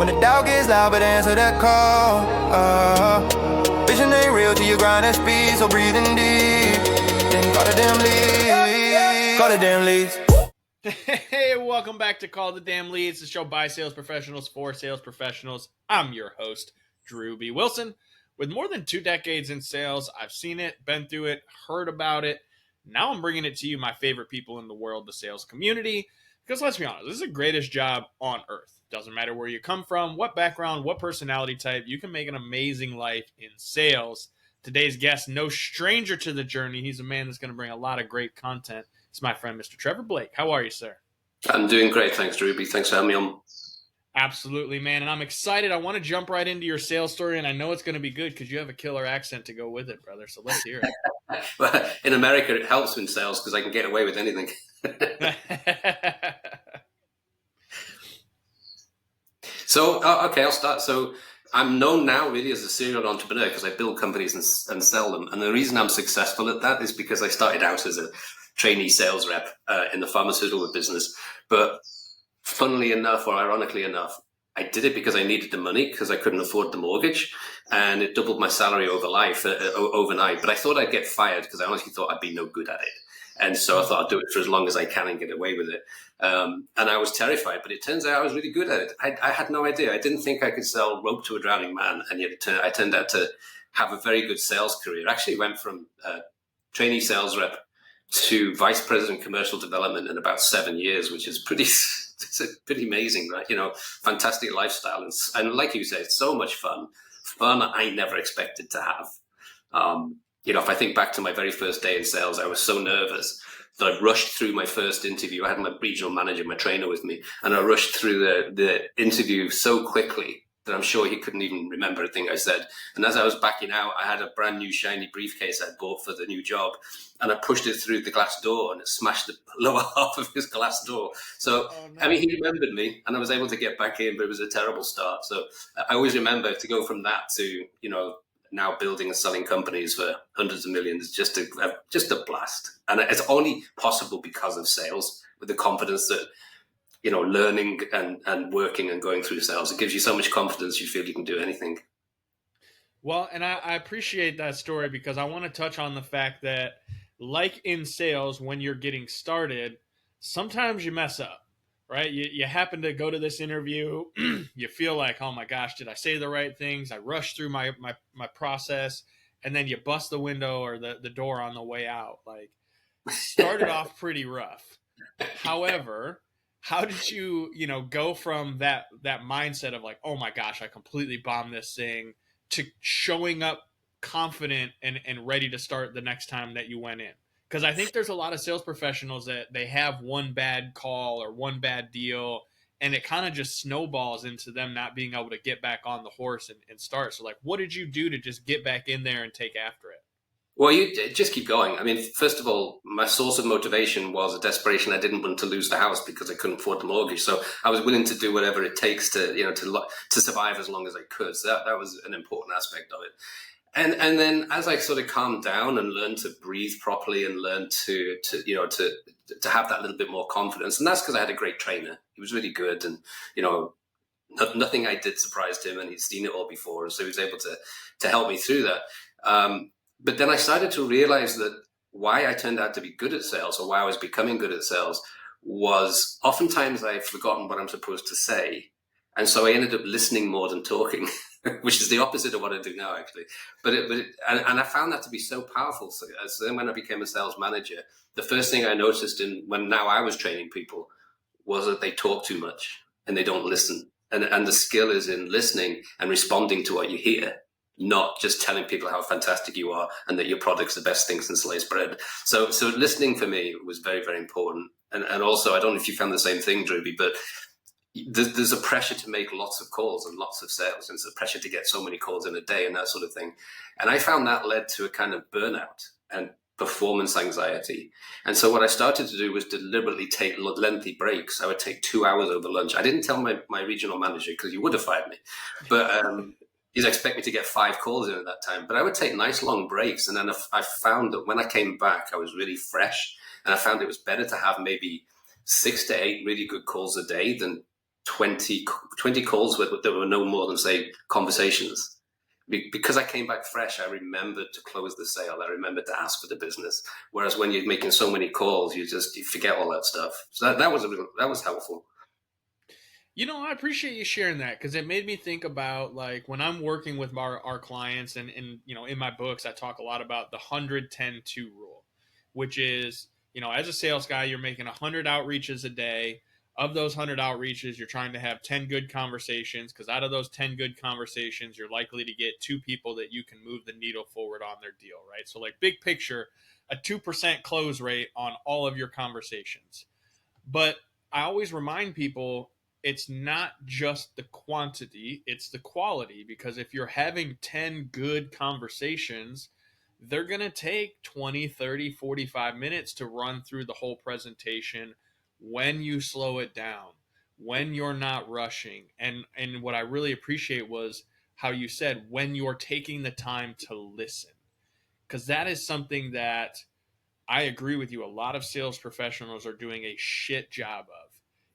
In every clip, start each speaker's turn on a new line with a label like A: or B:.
A: When the doubt gets loud, but answer that call. Vision ain't real till you grind at speed, so breathing deep. Then call the damn leads. Call the damn leads.
B: Hey, welcome back to Call the Damn Leads, the show by sales professionals for sales professionals. I'm your host, Drewbie Wilson. With more than 2 decades in sales, I've seen it, been through it, heard about it. Now I'm bringing it to you, my favorite people in the world, the sales community. Because let's be honest, this is the greatest job on earth. Doesn't matter where you come from, what background, what personality type, you can make an amazing life in sales. Today's guest, no stranger to the journey. He's a man that's going to bring a lot of great content. It's my friend, Mr. Trevor Blake. How are you, sir?
C: I'm doing great. Thanks, Drewbie. Thanks for having me on.
B: Absolutely, man. And I'm excited. I want to jump right into your sales story, and I know it's going to be good because you have a killer accent to go with it, brother. So let's hear it.
C: Well, in America, it helps in sales because I can get away with anything. Okay, I'll start. So I'm known now really as a serial entrepreneur because I build companies and sell them. And the reason I'm successful at that is because I started out as a trainee sales rep in the pharmaceutical business. But funnily enough, or ironically enough, I did it because I needed the money because I couldn't afford the mortgage, and it doubled my salary overnight. But I thought I'd get fired because I honestly thought I'd be no good at it. And so I thought I'd do it for as long as I can and get away with it. And I was terrified, but it turns out I was really good at it. I had no idea. I didn't think I could sell rope to a drowning man. And yet I turned out to have a very good sales career. I actually went from trainee sales rep to vice president commercial development in about 7 years, which is pretty amazing, right? You know, fantastic lifestyle. And like you said, it's so much fun I never expected to have. You know, if I think back to my very first day in sales, I was so nervous that I rushed through my first interview. I had my regional manager, my trainer with me, and I rushed through the interview so quickly that I'm sure he couldn't even remember a thing I said. And as I was backing out, I had a brand new shiny briefcase I bought for the new job, and I pushed it through the glass door and it smashed the lower half of his glass door. So, I mean, he remembered me and I was able to get back in, but it was a terrible start. So I always remember to go from that to, you know, now building and selling companies for hundreds of millions, just a blast. And it's only possible because of sales, with the confidence that, you know, learning and working and going through sales, it gives you so much confidence you feel you can do anything.
B: Well, and I appreciate that story because I want to touch on the fact that, like in sales, when you're getting started, sometimes you mess up, right? You happen to go to this interview, you feel like, oh my gosh, did I say the right things? I rushed through my process, and then you bust the window or the door on the way out. Like, started off pretty rough. However, how did you go from that mindset of like, oh my gosh, I completely bombed this thing, to showing up confident and ready to start the next time that you went in? Because I think there's a lot of sales professionals that they have one bad call or one bad deal, and it kind of just snowballs into them not being able to get back on the horse and start. So like, what did you do to just get back in there and take after it?
C: Well, you just keep going. I mean, first of all, my source of motivation was a desperation. I didn't want to lose the house because I couldn't afford the mortgage. So I was willing to do whatever it takes to, you know, to survive as long as I could. So that was an important aspect of it. And then as I sort of calmed down and learned to breathe properly and learned to have that little bit more confidence. And that's because I had a great trainer. He was really good, and, you know, nothing I did surprised him, and he'd seen it all before. So he was able to help me through that. But then I started to realize that why I turned out to be good at sales, or why I was becoming good at sales, was oftentimes I've forgotten what I'm supposed to say. And so I ended up listening more than talking, which is the opposite of what I do now, actually. And I found that to be so powerful. So then when I became a sales manager, the first thing I noticed when now I was training people was that they talk too much and they don't listen. And the skill is in listening and responding to what you hear, not just telling people how fantastic you are and that your product's the best thing since sliced bread. So listening for me was very, very important. And also, I don't know if you found the same thing, Drewbie, but there's a pressure to make lots of calls and lots of sales. And there's a pressure to get so many calls in a day and that sort of thing. And I found that led to a kind of burnout and performance anxiety. And so what I started to do was deliberately take lengthy breaks. I would take 2 hours over lunch. I didn't tell my regional manager because he would have fired me. But he'd expect me to get 5 calls in at that time. But I would take nice long breaks. And then I found that when I came back, I was really fresh. And I found it was better to have maybe 6 to 8 really good calls a day than 20 calls that were no more than, say, conversations. Because I came back fresh, I remembered to close the sale. I remembered to ask for the business. Whereas when you're making so many calls, you forget all that stuff. So that was helpful.
B: I appreciate you sharing that, because it made me think about, like, when I'm working with our clients, and in my books, I talk a lot about the 100-10-2 rule, which is, as a sales guy, you're making 100 outreaches a day. Of those 100 outreaches, you're trying to have 10 good conversations, because out of those 10 good conversations, you're likely to get 2 people that you can move the needle forward on their deal, right? So, like, big picture, a 2% close rate on all of your conversations. But I always remind people, it's not just the quantity, it's the quality. Because if you're having 10 good conversations, they're going to take 20, 30, 45 minutes to run through the whole presentation when you slow it down, when you're not rushing. And what I really appreciate was how you said, when you're taking the time to listen. Because that is something that I agree with you. A lot of sales professionals are doing a shit job of,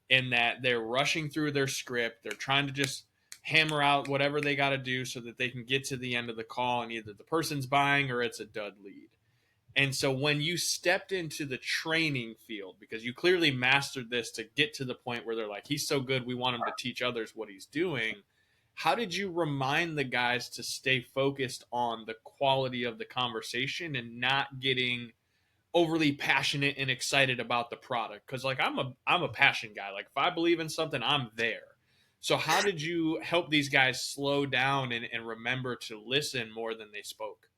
B: in that they're rushing through their script. They're trying to just hammer out whatever they got to do so that they can get to the end of the call, and either the person's buying or it's a dud lead. And so when you stepped into the training field, because you clearly mastered this to get to the point where they're like, he's so good, we want him to teach others what he's doing. How did you remind the guys to stay focused on the quality of the conversation and not getting overly passionate and excited about the product? Because, like, I'm a passion guy. Like, if I believe in something, I'm there. So how did you help these guys slow down and remember to listen more than they spoke?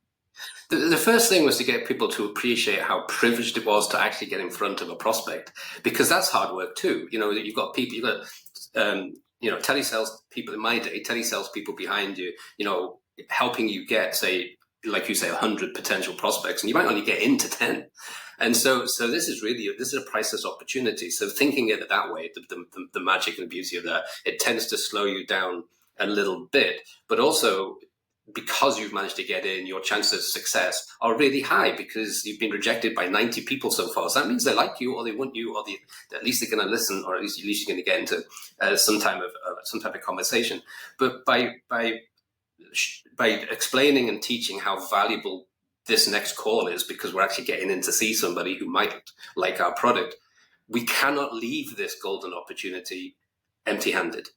C: The first thing was to get people to appreciate how privileged it was to actually get in front of a prospect, because that's hard work too. You've got people, telesales people in my day, telesales people behind you, helping you get, say, like you say, 100 potential prospects, and you might only get into 10. And so this is a priceless opportunity. So thinking it that way, the magic and beauty of that, it tends to slow you down a little bit, but also, because you've managed to get in, your chances of success are really high, because you've been rejected by 90 people so far. So that means they like you, or they want you, or at least they're going to listen, or at least you're going to get into some type of conversation. But by explaining and teaching how valuable this next call is, because we're actually getting in to see somebody who might like our product, we cannot leave this golden opportunity empty-handed.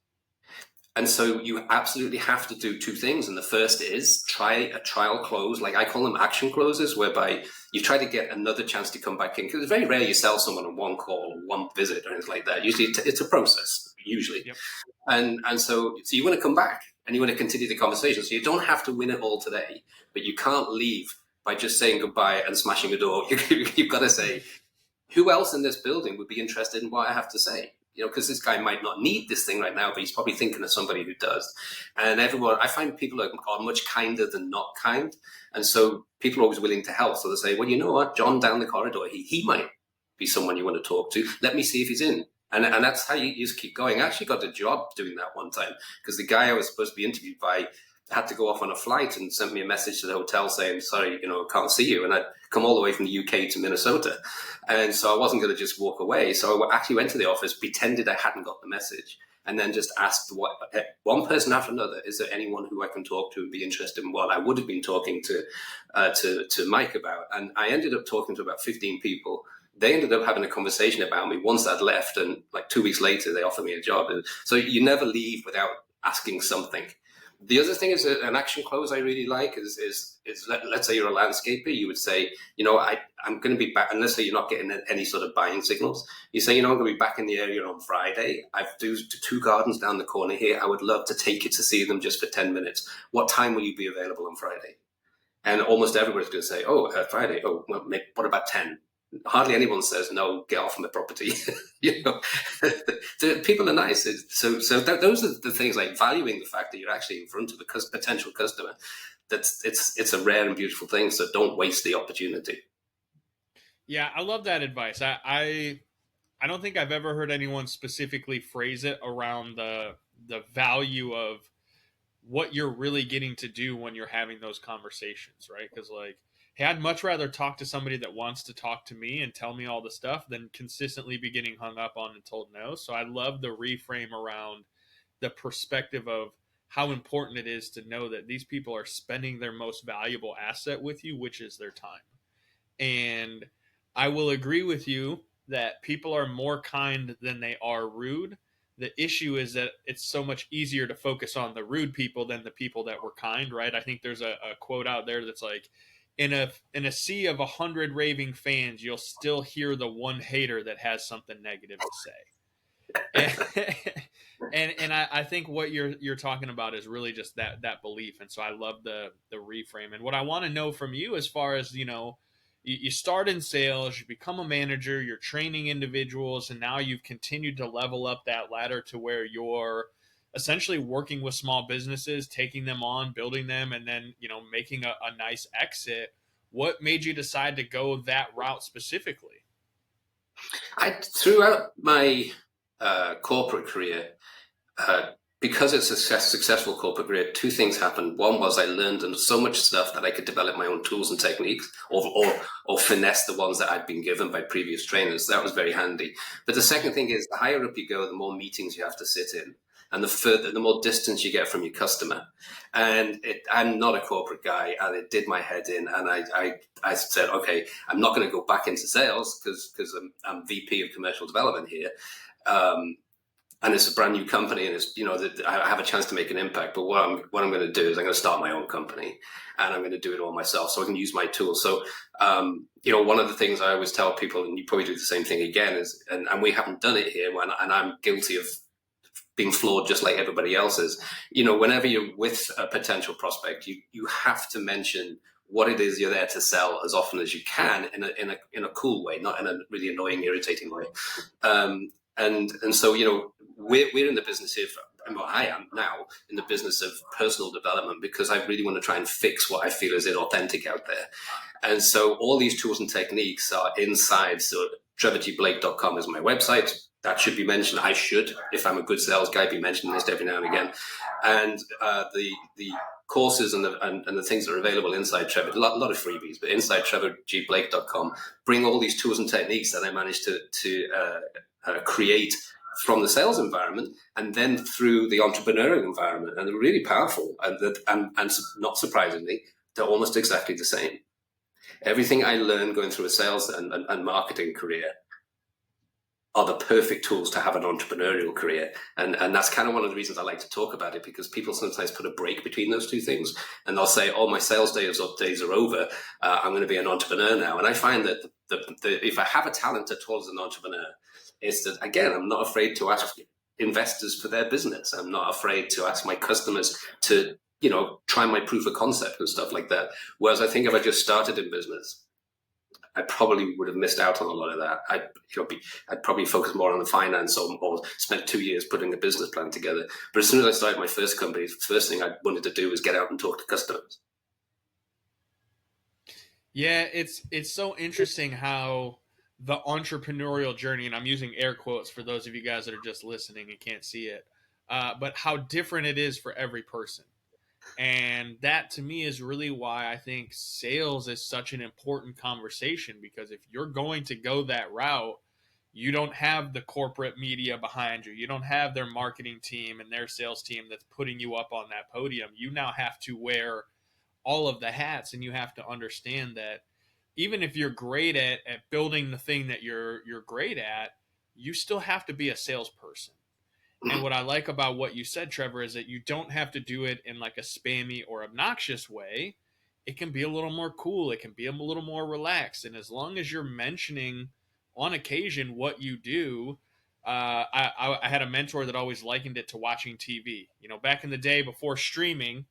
C: And so you absolutely have to do 2 things. And the first is try a trial close. Like, I call them action closes, whereby you try to get another chance to come back in. Because it's very rare you sell someone on one call or one visit or anything like that. Usually it's a process, usually. Yep. And so you want to come back and you want to continue the conversation. So you don't have to win it all today, but you can't leave by just saying goodbye and smashing a door. You've got to say, who else in this building would be interested in what I have to say? Because this guy might not need this thing right now, but he's probably thinking of somebody who does. And I find people are much kinder than not kind. And so people are always willing to help. So they say, well, you know what, John down the corridor, he might be someone you want to talk to. Let me see if he's in. And that's how you just keep going. I actually got a job doing that one time, because the guy I was supposed to be interviewed by had to go off on a flight and sent me a message to the hotel saying, sorry, can't see you. And I'd come all the way from the UK to Minnesota. And so I wasn't going to just walk away. So I actually went to the office, pretended I hadn't got the message, and then just asked one person after another, is there anyone who I can talk to and be interested in what I would have been talking to Mike about? And I ended up talking to about 15 people. They ended up having a conversation about me once I'd left. And like 2 weeks later, they offered me a job. And so you never leave without asking something. The other thing is an action close I really like is let's say you're a landscaper, you would say, I'm going to be back, and let's say you're not getting any sort of buying signals. You say, I'm going to be back in the area on Friday. I've do 2 gardens down the corner here. I would love to take you to see them just for 10 minutes. What time will you be available on Friday? And almost everybody's going to say, Friday. Oh, well, what about 10? Hardly anyone says, no, get off my property. People are nice. So those are the things, like valuing the fact that you're actually in front of a potential customer. It's a rare and beautiful thing. So don't waste the opportunity.
B: Yeah, I love that advice. I don't think I've ever heard anyone specifically phrase it around the value of what you're really getting to do when you're having those conversations, right? Because, like, hey, I'd much rather talk to somebody that wants to talk to me and tell me all the stuff than consistently be getting hung up on and told no. So I love the reframe around the perspective of how important it is to know that these people are spending their most valuable asset with you, which is their time. And I will agree with you that people are more kind than they are rude. The issue is that it's so much easier to focus on the rude people than the people that were kind, right? I think there's a quote out there that's like, in a sea of 100 raving fans, you'll still hear the one hater that has something negative to say. And I think what you're talking about is really just that belief. And so I love the reframe. And what I want to know from you, as far as, you start in sales, you become a manager, you're training individuals, and now you've continued to level up that ladder to where you're essentially working with small businesses, taking them on, building them, and then, making a nice exit. What made you decide to go that route specifically?
C: Throughout my corporate career, uh, because it's a successful corporate career, two things happened. One was I learned so much stuff that I could develop my own tools and techniques, or finesse the ones that I'd been given by previous trainers. That was very handy. But the second thing is, the higher up you go, the more meetings you have to sit in, and the more distance you get from your customer. And I'm not a corporate guy, and it did my head in. And I said, okay, I'm not going to go back into sales because I'm VP of commercial development here. And it's a brand new company, and it's, I have a chance to make an impact. But what I'm going to do is I'm going to start my own company, and I'm going to do it all myself, so I can use my tools. So, one of the things I always tell people, and you probably do the same thing again, is, and we haven't done it here, and I'm guilty of being flawed just like everybody else is. Whenever you're with a potential prospect, you have to mention what it is you're there to sell as often as you can, in a cool way, not in a really annoying, irritating way. And so, we're in the business here. I am now in the business of personal development, because I really want to try and fix what I feel is inauthentic out there. And so all these tools and techniques are inside. So trevorgblake.com is my website. That should be mentioned. I should, if I'm a good sales guy, be mentioning this every now and again. And the courses and the things that are available inside Trevor, a lot of freebies, but inside trevorgblake.com, bring all these tools and techniques that I managed to create from the sales environment, and then through the entrepreneurial environment. And they're really powerful. And not surprisingly, they're almost exactly the same. Everything I learned going through a sales and marketing career are the perfect tools to have an entrepreneurial career. And that's kind of one of the reasons I like to talk about it, because people sometimes put a break between those two things, and they'll say, oh, my sales days are over. I'm going to be an entrepreneur now. And I find that if I have a talent at all as an entrepreneur, it's that, again, I'm not afraid to ask investors for their business. I'm not afraid to ask my customers to, try my proof of concept and stuff like that. Whereas I think if I just started in business, I probably would have missed out on a lot of that. I'd probably focus more on the finance, or spent 2 years putting a business plan together. But as soon as I started my first company, the first thing I wanted to do was get out and talk to customers.
B: Yeah, it's so interesting how the entrepreneurial journey, and I'm using air quotes for those of you guys that are just listening and can't see it, but how different it is for every person. And that, to me, is really why I think sales is such an important conversation, because if you're going to go that route, you don't have the corporate media behind you. You don't have their marketing team and their sales team that's putting you up on that podium. You now have to wear all of the hats, and you have to understand that even if you're great at building the thing that you're great at, you still have to be a salesperson. And what I like about what you said, Trevor, is that you don't have to do it in like a spammy or obnoxious way. It can be a little more cool. It can be a little more relaxed. And as long as you're mentioning on occasion what you do, I had a mentor that always likened it to watching TV. Back in the day before streaming,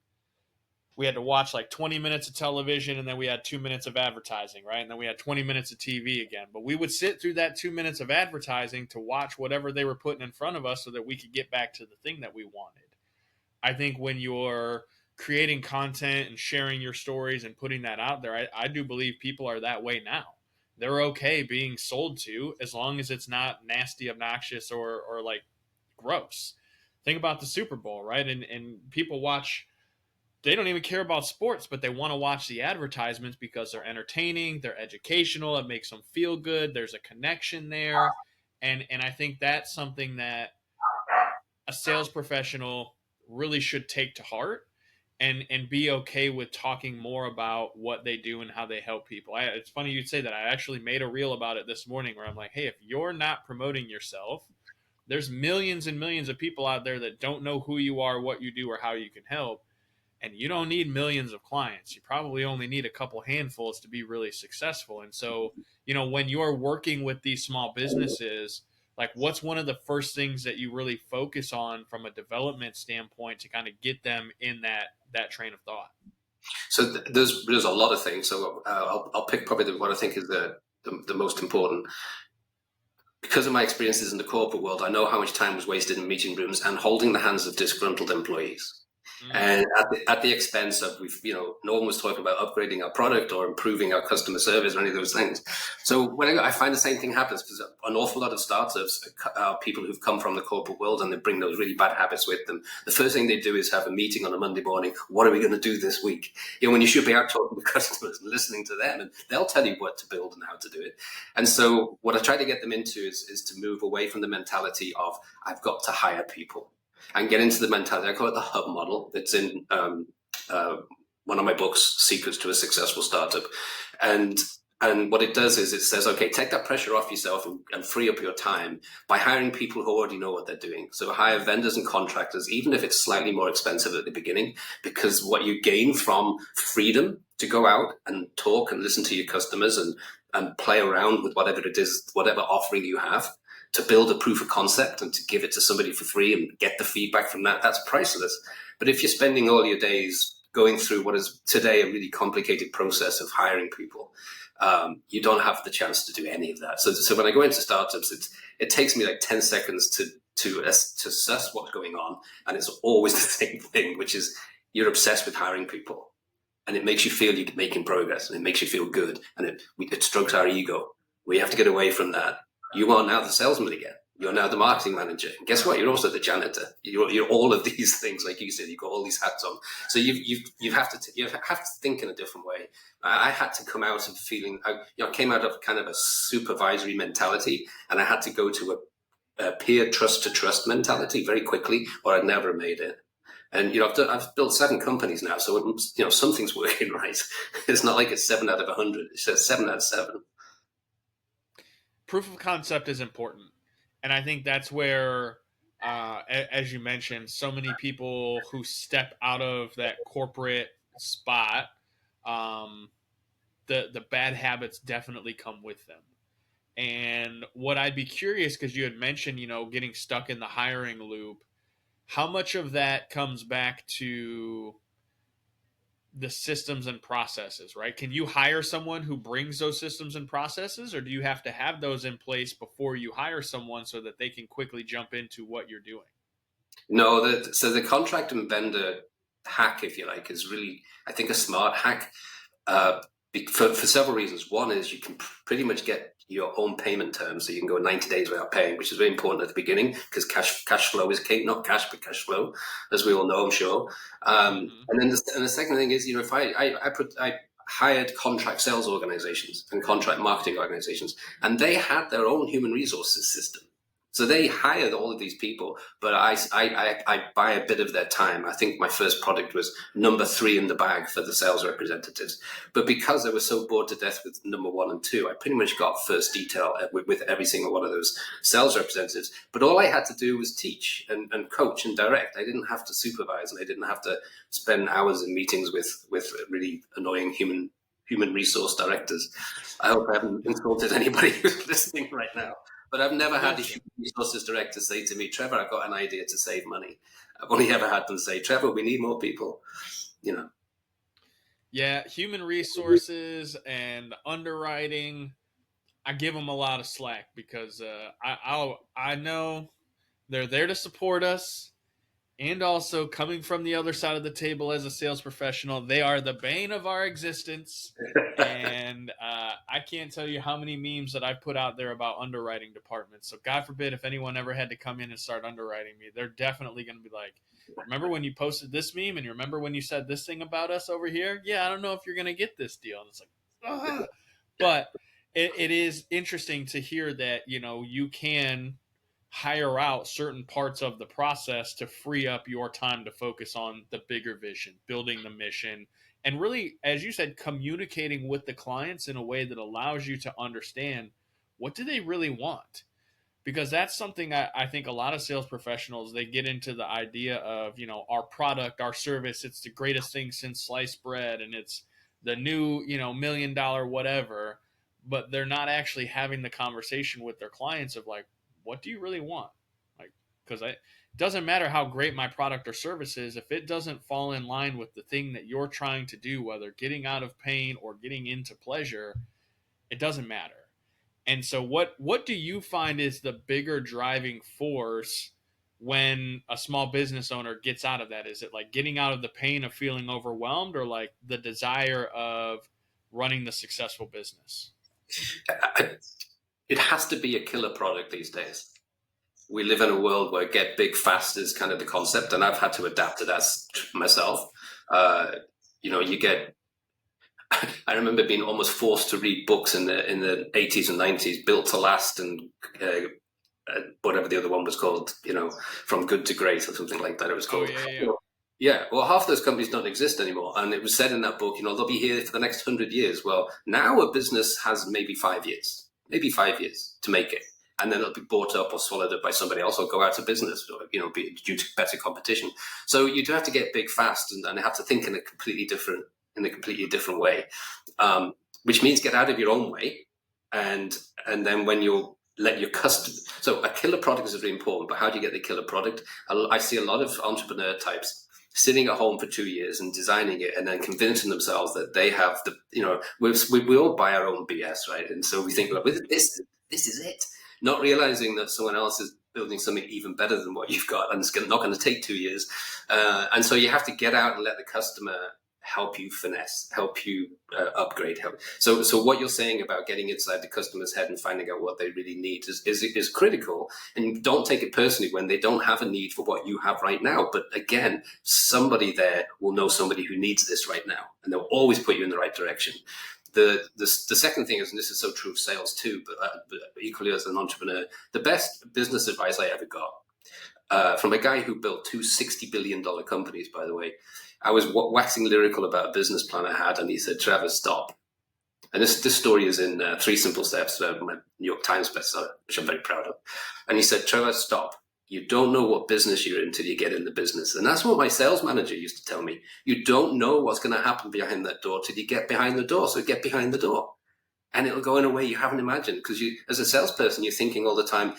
B: we had to watch like 20 minutes of television, and then we had 2 minutes of advertising, right? And then we had 20 minutes of TV again. But we would sit through that 2 minutes of advertising to watch whatever they were putting in front of us so that we could get back to the thing that we wanted. I think when you're creating content and sharing your stories and putting that out there, I do believe people are that way now. They're okay being sold to, as long as it's not nasty, obnoxious, or like gross. Think about the Super Bowl, right? And people watch they don't even care about sports, but they want to watch the advertisements because they're entertaining, they're educational, it makes them feel good, there's a connection there. And I think that's something that a sales professional really should take to heart and be okay with talking more about what they do and how they help people. It's funny you'd say that. I actually made a reel about it this morning where I'm like, hey, if you're not promoting yourself, there's millions and millions of people out there that don't know who you are, what you do, or how you can help. And you don't need millions of clients. You probably only need a couple handfuls to be really successful. And so, when you're working with these small businesses, like what's one of the first things that you really focus on from a development standpoint to kind of get them in that train of thought?
C: So there's a lot of things. So I'll pick probably what I think is the most important. Because of my experiences in the corporate world, I know how much time was wasted in meeting rooms and holding the hands of disgruntled employees. And at the expense of, no one was talking about upgrading our product or improving our customer service or any of those things. So when I find the same thing happens, because an awful lot of startups are people who've come from the corporate world and they bring those really bad habits with them. The first thing they do is have a meeting on a Monday morning. What are we going to do this week? When you should be out talking to customers and listening to them, and they'll tell you what to build and how to do it. And so what I try to get them into is to move away from the mentality of, I've got to hire people, and get into the mentality. I call it the hub model. It's in one of my books, Secrets to a Successful Startup. And what it does is it says, okay, take that pressure off yourself and free up your time by hiring people who already know what they're doing. So hire vendors and contractors, even if it's slightly more expensive at the beginning, because what you gain from freedom to go out and talk and listen to your customers and play around with whatever it is, whatever offering you have, to build a proof of concept and to give it to somebody for free and get the feedback from that, that's priceless. But if you're spending all your days going through what is today a really complicated process of hiring people, you don't have the chance to do any of that. So when I go into startups, it takes me like 10 seconds to assess what's going on. And it's always the same thing, which is you're obsessed with hiring people. And it makes you feel you're making progress, and it makes you feel good. And it strokes our ego. We have to get away from that. You are now the salesman again. You're now the marketing manager. And guess what? You're also the janitor. You're all of these things, like you said. You've got all these hats on. So you have to think in a different way. I had to come out of feeling. I came out of kind of a supervisory mentality, and I had to go to a peer trust to trust mentality very quickly, or I'd never made it. And I've built 7 companies now, so something's working right. It's not like it's 7 out of 100. It says 7 out of 7.
B: Proof of concept is important. And I think that's where, as you mentioned, so many people who step out of that corporate spot, the bad habits definitely come with them. And what I'd be curious, because you had mentioned, getting stuck in the hiring loop, how much of that comes back to the systems and processes, right? Can you hire someone who brings those systems and processes, or do you have to have those in place before you hire someone so that they can quickly jump into what you're doing?
C: No, so the contract and vendor hack, if you like, is really, I think, a smart hack for several reasons. One is you can pretty much get your own payment terms, so you can go 90 days without paying, which is very important at the beginning because cash flow is king, not cash, but cash flow, as we all know, I'm sure. And then the second thing is, if I hired contract sales organizations and contract marketing organizations, and they had their own human resources system. So they hired all of these people, but I buy a bit of their time. I think my first product was number 3 in the bag for the sales representatives. But because I was so bored to death with number 1 and 2, I pretty much got first detail with every single one of those sales representatives. But all I had to do was teach and coach and direct. I didn't have to supervise, and I didn't have to spend hours in meetings with really annoying human resource directors. I hope I haven't insulted anybody who's listening right now. But I've never had the human resources director say to me, Trevor, I've got an idea to save money. I've only ever had them say, Trevor, we need more people,
B: Yeah, human resources and underwriting, I give them a lot of slack because I know they're there to support us. And also, coming from the other side of the table as a sales professional, they are the bane of our existence. And I can't tell you how many memes that I've put out there about underwriting departments. So God forbid if anyone ever had to come in and start underwriting me, they're definitely going to be like, remember when you posted this meme, and you remember when you said this thing about us over here? Yeah, I don't know if you're going to get this deal. And it's like, ah. But it is interesting to hear that, you can hire out certain parts of the process to free up your time to focus on the bigger vision, building the mission, and really, as you said, communicating with the clients in a way that allows you to understand what do they really want. Because that's something I think a lot of sales professionals, they get into the idea of, our product, our service, it's the greatest thing since sliced bread, and it's the new, $1 million whatever, but they're not actually having the conversation with their clients of like, what do you really want? Like, because it doesn't matter how great my product or service is, if it doesn't fall in line with the thing that you're trying to do, whether getting out of pain or getting into pleasure, it doesn't matter. And so what do you find is the bigger driving force when a small business owner gets out of that? Is it like getting out of the pain of feeling overwhelmed, or like the desire of running the successful business?
C: It has to be a killer product these days. We live in a world where get big fast is kind of the concept, and I've had to adapt to that myself. You get. I remember being almost forced to read books in the 80s and 90s, Built to Last, and whatever the other one was called, From Good to Great or something like that. It was called.
B: Oh, yeah.
C: Yeah, well, half those companies don't exist anymore, and it was said in that book, they'll be here for the next 100 years. Well, now a business has maybe 5 years to make it, and then it'll be bought up or swallowed up by somebody else, or go out of business, or be due to better competition. So you do have to get big fast, and have to think in a completely different way, which means get out of your own way, and then when you let your customer. So a killer product is really important, but how do you get the killer product? I see a lot of entrepreneur types sitting at home for 2 years and designing it, and then convincing themselves that they have we all buy our own BS, right? And so we think, well, this is it, not realizing that someone else is building something even better than what you've got, and it's not going to take 2 years. And so you have to get out and let the customer help you finesse, help you upgrade. So what you're saying about getting inside the customer's head and finding out what they really need is critical. And don't take it personally when they don't have a need for what you have right now. But again, somebody there will know somebody who needs this right now, and they'll always put you in the right direction. The second thing is, and this is so true of sales too, but equally as an entrepreneur, the best business advice I ever got from a guy who built two $60 billion companies, by the way. I was waxing lyrical about a business plan I had, and he said, "Trevor, stop." And this story is in 3 Simple Steps, my New York Times bestseller, which I'm very proud of. And he said, "Trevor, stop. You don't know what business you're in until you get in the business." And that's what my sales manager used to tell me. You don't know what's going to happen behind that door till you get behind the door. So get behind the door, and it'll go in a way you haven't imagined. Because as a salesperson, you're thinking all the time,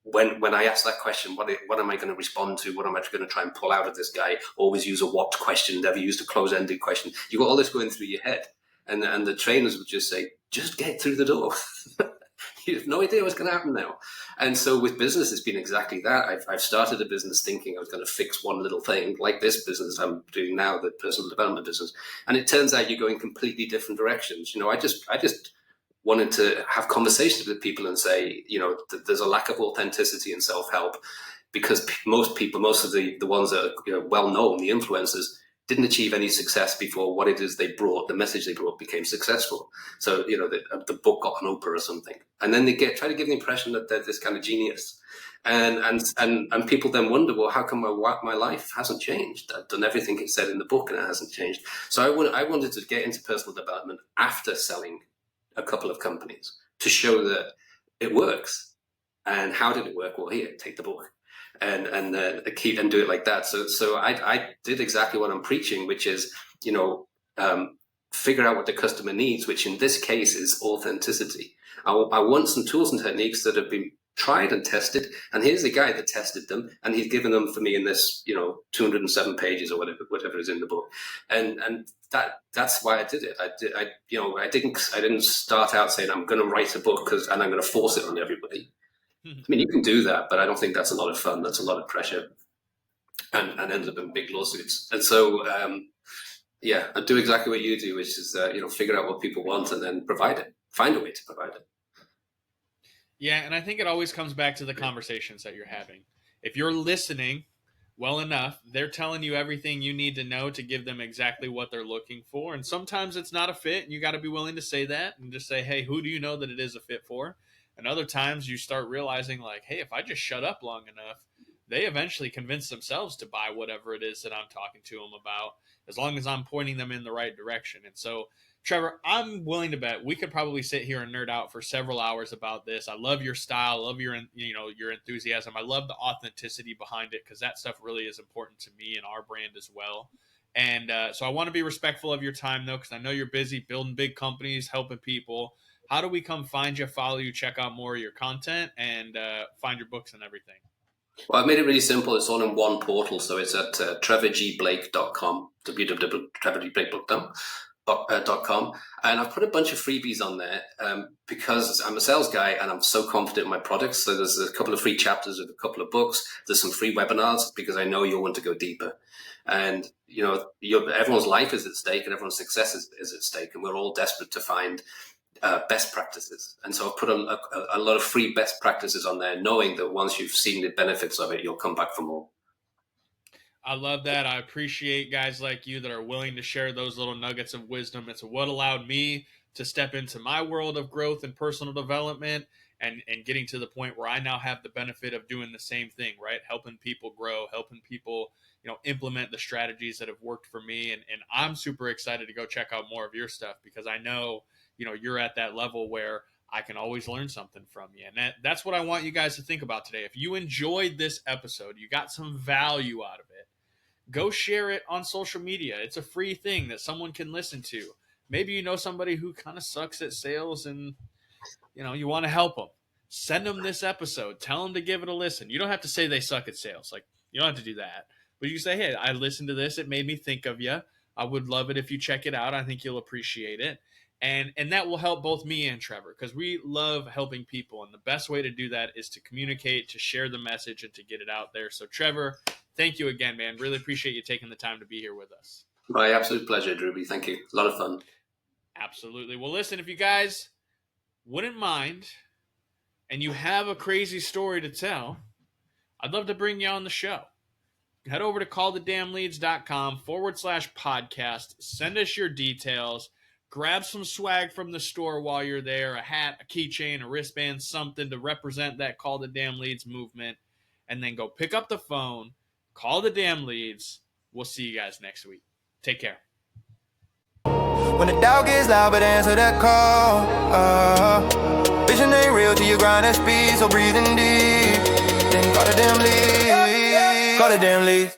C: when I ask that question, what am I going to respond to? What am I going to try and pull out of this guy? Always use a what question, never use a close-ended question. You've got all this going through your head. And the trainers would just say, just get through the door. You have no idea what's going to happen now. And so with business, it's been exactly that. I've started a business thinking I was going to fix one little thing, like this business I'm doing now, the personal development business. And it turns out you go in completely different directions. I just wanted to have conversations with people and say, there's a lack of authenticity in self-help, because most of the ones that are well known, the influencers, didn't achieve any success before what it is they brought, the message they brought, became successful. So the book got an Oprah or something, and then they try to give the impression that they're this kind of genius, and people then wonder, well, how come my life hasn't changed? I've done everything it said in the book and it hasn't changed. So I wanted to get into personal development after selling a couple of companies to show that it works. And how did it work? Well, here, take the book and keep and do it like that. So I did exactly what I'm preaching, which is, figure out what the customer needs, which in this case is authenticity. I want some tools and techniques that have been tried and tested. And here's a guy that tested them, and he's given them for me in this, 207 pages or whatever is in the book. And that's why I did it. I didn't start out saying I'm going to write a book and I'm going to force it on everybody. I mean, you can do that, but I don't think that's a lot of fun. That's a lot of pressure, and ends up in big lawsuits. And so, I do exactly what you do, which is, figure out what people want and then provide it. Find a way to provide it.
B: Yeah, and I think it always comes back to the conversations that you're having. If you're listening well enough. They're telling you everything you need to know to give them exactly what they're looking for. And sometimes it's not a fit, and you got to be willing to say that and just say, hey, who do you know that it is a fit for? And other times you start realizing, like, hey, if I just shut up long enough, they eventually convince themselves to buy whatever it is that I'm talking to them about, as long as I'm pointing them in the right direction. And so, Trevor, I'm willing to bet we could probably sit here and nerd out for several hours about this. I love your style, I love your your enthusiasm. I love the authenticity behind it, because that stuff really is important to me and our brand as well. And so I want to be respectful of your time, though, because I know you're busy building big companies, helping people. How do we come find you, follow you, check out more of your content, and find your books and everything?
C: Well, I've made it really simple. It's all in one portal. So it's at trevorgblake.com, www.trevorgblake.com. And I've put a bunch of freebies on there because I'm a sales guy and I'm so confident in my products. So there's a couple of free chapters of a couple of books. There's some free webinars because I know you'll want to go deeper. And, everyone's life is at stake and everyone's success is at stake. And we're all desperate to find best practices. And so I've put a lot of free best practices on there, knowing that once you've seen the benefits of it, you'll come back for more.
B: I love that. I appreciate guys like you that are willing to share those little nuggets of wisdom. It's what allowed me to step into my world of growth and personal development, and getting to the point where I now have the benefit of doing the same thing, right? Helping people grow, helping people, implement the strategies that have worked for me. And I'm super excited to go check out more of your stuff, because I know, you're at that level where I can always learn something from you. And that's what I want you guys to think about today. If you enjoyed this episode, you got some value out of it, go share it on social media. It's a free thing that someone can listen to. Maybe you know somebody who kind of sucks at sales and, you want to help them. Send them this episode. Tell them to give it a listen. You don't have to say they suck at sales. Like, you don't have to do that. But you can say, hey, I listened to this. It made me think of you. I would love it if you check it out. I think you'll appreciate it. And that will help both me and Trevor, because we love helping people. And the best way to do that is to communicate, to share the message, and to get it out there. So, Trevor, thank you again, man. Really appreciate you taking the time to be here with us.
C: My absolute pleasure, Drewbie. Thank you. A lot of fun.
B: Absolutely. Well, listen, if you guys wouldn't mind and you have a crazy story to tell, I'd love to bring you on the show. Head over to callthedamnleads.com/podcast. Send us your details. Grab some swag from the store while you're there, a hat, a keychain, a wristband, something to represent that Call the Damn Leads movement, and then go pick up the phone, call the Damn Leads. We'll see you guys next week. Take care.
A: When the doubt gets loud, but answer that call. Vision ain't real till you grind that speed, so breathing deep. Then call the damn leads. Call the damn leads.